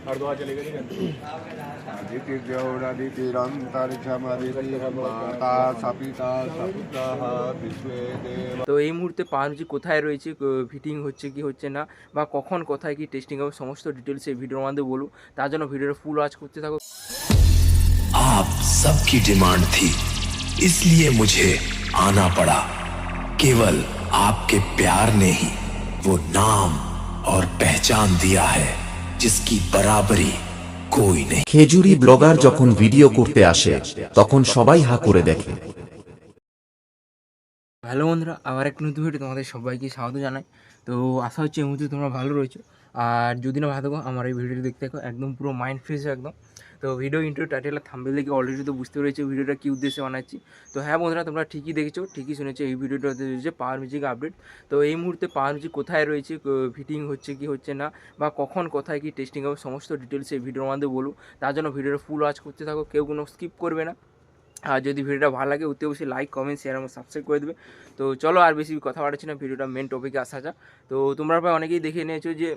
हरिद्वार चले गए তো এই মুহূর্তে পাউরুটি কোথায় রয়েছে, ফিটিং হচ্ছে কি হচ্ছে না, বা কখন কোথায় কি টেস্টিং হবে, সমস্ত ডিটেলস এই ভিডিওর মধ্যে বলুন। তার জন্য ভিডিওটা ফুল ওয়াচ করতে থাকো। आप सबकी डिमांड थी, इसलिए मुझे आना पड़ा। केवल आपके प्यार ने ही वो नाम और पहचान दिया है जिसकी बराबरी कोई नहीं। খেজুরি ব্লগার যখন ভিডিও করতে আসে তখন সবাই হা করে দেখে। হ্যালো বন্ধুরা, আবার একটা নতুন ভিডিও তোমাদের সবাইকে স্বাগত জানাই। তো আশা হচ্ছে এই মুহূর্তে তোমরা ভালো রয়েছো, আর যদি না ভালো থাকো আমার এই ভিডিওটি দেখতে থাকো, একদম পুরো মাইন্ড ফ্রেশ একদম। তো ভিডিও ইন্ট্রো টাইটেল আর থাম্বনেল দেখে অলরেডি তো বুঝতে পেরেছো ভিডিওটা কী উদ্দেশ্যে বানাচ্ছি। তো হ্যাঁ বন্ধুরা, তোমরা ঠিকই দেখেছো, ঠিকই শুনেছো, এই ভিডিওটা হচ্ছে পাওয়ার মিউজিক আপডেট। তো এই মুহূর্তে পাওয়ার মিউজিক কোথায় রয়েছে, ফিটিং হচ্ছে কি হচ্ছে না, বা কখন কোথায় কি টেস্টিং হবে, সমস্ত ডিটেলস এই ভিডিওর মধ্যে বলুন। তার জন্য ভিডিওটা ফুল ওয়াচ করতে থাকো, কেউ কোনো স্কিপ করবে না। আর যদি ভিডিওটা ভালো লাগে অতি অবশ্যই লাইক, কমেন্ট, শেয়ার এবং সাবস্ক্রাইব করে দেবে। তো চলো আর বেশি কথা বাড়াচ্ছি না, ভিডিওটা মেন টপিকে আসা যাক। তো তোমরা প্রায় অনেকেই দেখে নিয়েছো যে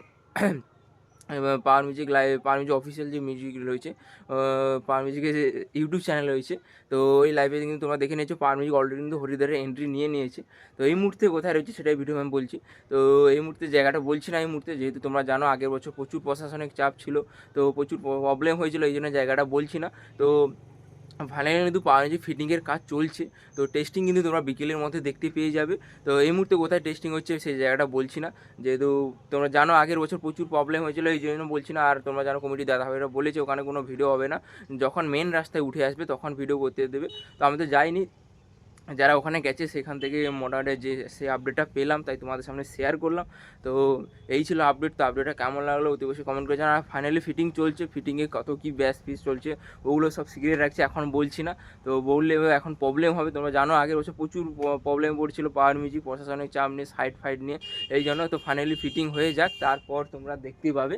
power music power music official যে মিউজিক রয়েছে, পাওয়ার মিউজিকের যে ইউটিউব চ্যানেল রয়েছে, তো এই লাইভে কিন্তু তোমরা দেখে নিয়েছো পাওয়ার মিউজিক অলরেডি কিন্তু হরিদ্বারের এন্ট্রি নিয়ে নিয়েছে। তো এই মুহূর্তে কোথায় রয়েছে সেটাই ভিডিও আমি বলছি। তো এই মুহূর্তে জায়গাটা বলছি না এই মুহূর্তে, যেহেতু তোমরা জানো আগের বছর প্রচুর প্রশাসনিক চাপ ছিল, তো প্রচুর প্রবলেম হয়েছিল, এই জন্য জায়গাটা বলছি না। তো ফাইনালি কিন্তু পাওয়ার মিউজিক ফিটিংয়ের কাজ চলছে, তো টেস্টিং কিন্তু তোমরা বিকেলের মধ্যে দেখতে পেয়ে যাবে। তো এই মুহূর্তে কোথায় টেস্টিং হচ্ছে সেই জায়গাটা বলছি না, যেহেতু তোমরা জানো আগের বছর প্রচুর প্রবলেম হয়েছিল, এই জন্য বলছি না। আর তোমরা জানো কমিটি দাদা ভাইরা বলেছে ওখানে কোনো ভিডিও হবে না, যখন মেন রাস্তায় উঠে আসবে তখন ভিডিও করতে দেবে। তো আমি তো যাইনি, যারা ওখানে গেছে সেখান থেকে মোটামুটি যে সেই আপডেটটা পেলাম তাই তোমাদের সামনে শেয়ার করলাম। তো এই ছিল আপডেট। তো আপডেটটা কেমন লাগলো অতি অবশ্যই কমেন্ট করে জানাও। ফাইনালি ফিটিং চলছে, ফিটিংয়ে কত কী ব্যাস পিস চলছে ওগুলো সব সিক্রেট রাখছি, এখন বলছি না। তো বললে এখন প্রবলেম হবে, তোমরা জানো আগের বছর প্রচুর প্রবলেম পড়ছিল পাওয়ার মিউজিক প্রশাসনিক চাপ নিয়ে, সাইড ফাইড নিয়ে, এই জন্য। তো ফাইনালি ফিটিং হয়ে যাক, তারপর তোমরা দেখতেই পাবে।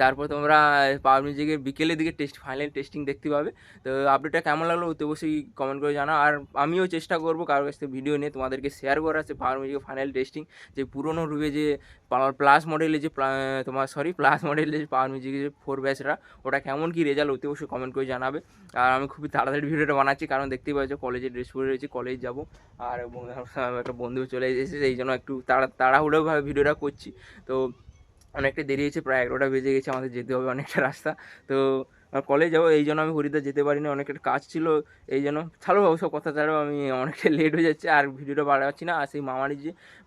তারপর তোমরা পাওয়ার মিউজিকের বিকেলের দিকে ফাইনাল টেস্টিং দেখতে পাবে। তো আপডেটটা কেমন লাগলো অতি অবশ্যই কমেন্ট করে জানাও। আর আমিও চেষ্টা করবো কারোর কাছ থেকে ভিডিও নিয়ে তোমাদেরকে শেয়ার করা আছে পাওয়ার মিউজিকের ফাইনাল টেস্টিং, যে পুরোনো রূপে যে প্লাস মডেলের যে প্লাস মডেলের যে পাওয়ার মিউজিকের যে 4 ব্যাচরা, ওটা কেমন কী রেজাল্ট অতি অবশ্যই কমেন্ট করে জানাবে। আর আমি খুবই তাড়াতাড়ি ভিডিওটা বানাচ্ছি, কারণ দেখতেই পাচ্ছ কলেজে ড্রেস পরে রয়েছি, কলেজ যাবো। আর একটা বন্ধু চলে এসেছে, এই জন্য একটু তাড়াহুড়োভাবে ভিডিওটা করছি। তো অনেকটা দেরি হয়েছে, প্রায় 11টা বেজে গেছে, আমাদের যেতে হবে অনেকটা রাস্তা। তো কলেজ যাবো, এই জন্য আমি হরিদ্বার যেতে পারিনি, অনেকটা কাজ ছিল, এই জন্য ছাড়ো সব কথা ছাড়াও, আমি অনেকটা লেট হয়ে যাচ্ছে আর ভিডিওটা বাড়াচ্ছি না। আর সেই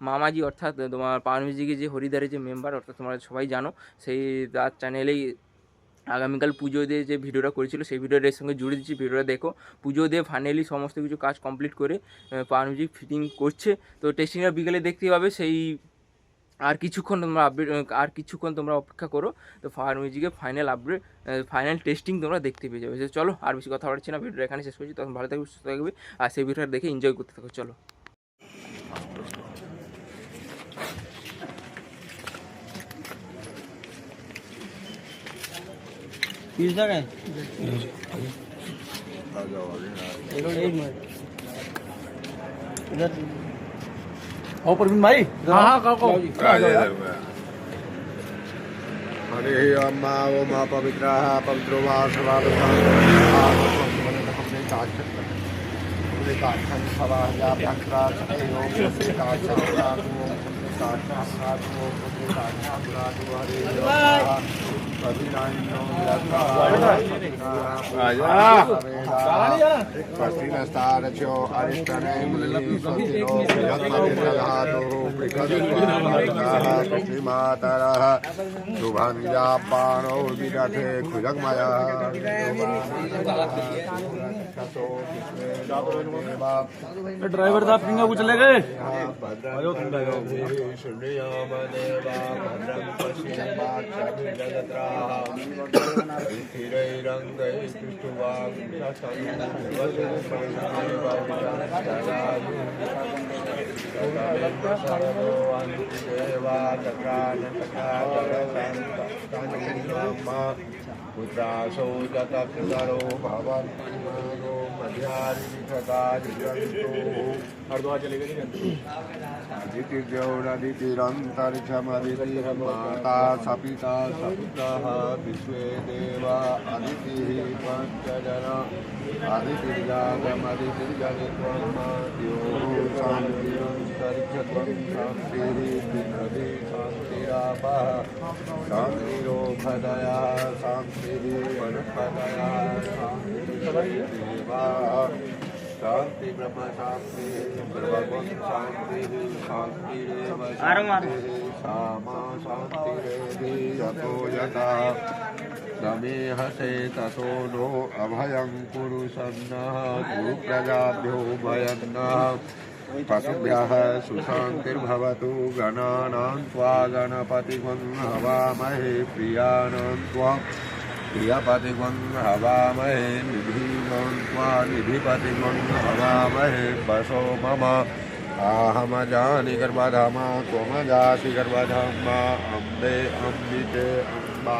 মামাজি অর্থাৎ তোমার পাওয়ার মিউজিকের যে হরিদ্বারের যে মেম্বার, অর্থাৎ তোমরা সবাই জানো, সেই তার চ্যানেলেই আগামীকাল পুজো দিয়ে যে ভিডিওটা করেছিল সেই ভিডিওটার সঙ্গে জুড়ে দিচ্ছি, ভিডিওটা দেখো। পুজো দিয়ে ফাইনালি সমস্ত কিছু কাজ কমপ্লিট করে পাওয়ার মিউজিক ফিটিং করছে। তো টেস্টিংটা বিকেলে দেখতে পাবে। সেই আর কিছুক্ষণ তোমরা অপেক্ষা করো, তো পাওয়ার মিউজিকের ফাইনাল টেস্টিং তোমরা দেখতে পেয়ে যাবে। চলো আর বেশি কথা বলছি না, ভিডিওটা এখানে শেষ করছি। তখন ভালো থাকবে, সুস্থ থাকবে, আর সেই ভিডিওটা দেখে এনজয় করতে থাকো। চলো। परवीन भाई हाँ हरे अम्मा वो माँ पवित्र पवित्रो वा ड्राइवर साहब किंगा कुछ ले गए सर्वो पुत्रासो जतरो भवन्तो मध्यादिखतादिजन्तो हरद्वार चले गए अदिति द्यौरदितिरन्तरिक्षमदितिर्माता सपिता सपितः विश्वे देवा अदितिः पञ्चजना अदितिर्जातमदितिर्जनित्वं द्योः शान्तिरन्तरिक्षत्वं शान्तिरिति शान्तिरापः शान्तिरोपदया शान्तिर्वनस्पतया शान्तिर्देवा शांति ब्रह्म शांति सर्वगुण शांति शांतिरेव शांतिः सामा शांतिरेधि यतो यथा समेहसे ततो नो अभयं कुरु सन्नः कुरु प्रजाभ्यो भयन्नः पशुभ्यः सुशान्तिर्भवतु गणानां त्वा गणपतिगुं हवामहे प्रियाणां त्वा प्रियपतिगुं हवामहे निधीनां त्वा निधिपतिगुं हवामहे वसो मम आहमजानि गर्भधामा त्वमजासि गर्भधामा अम्बे अम्बिते अम्बा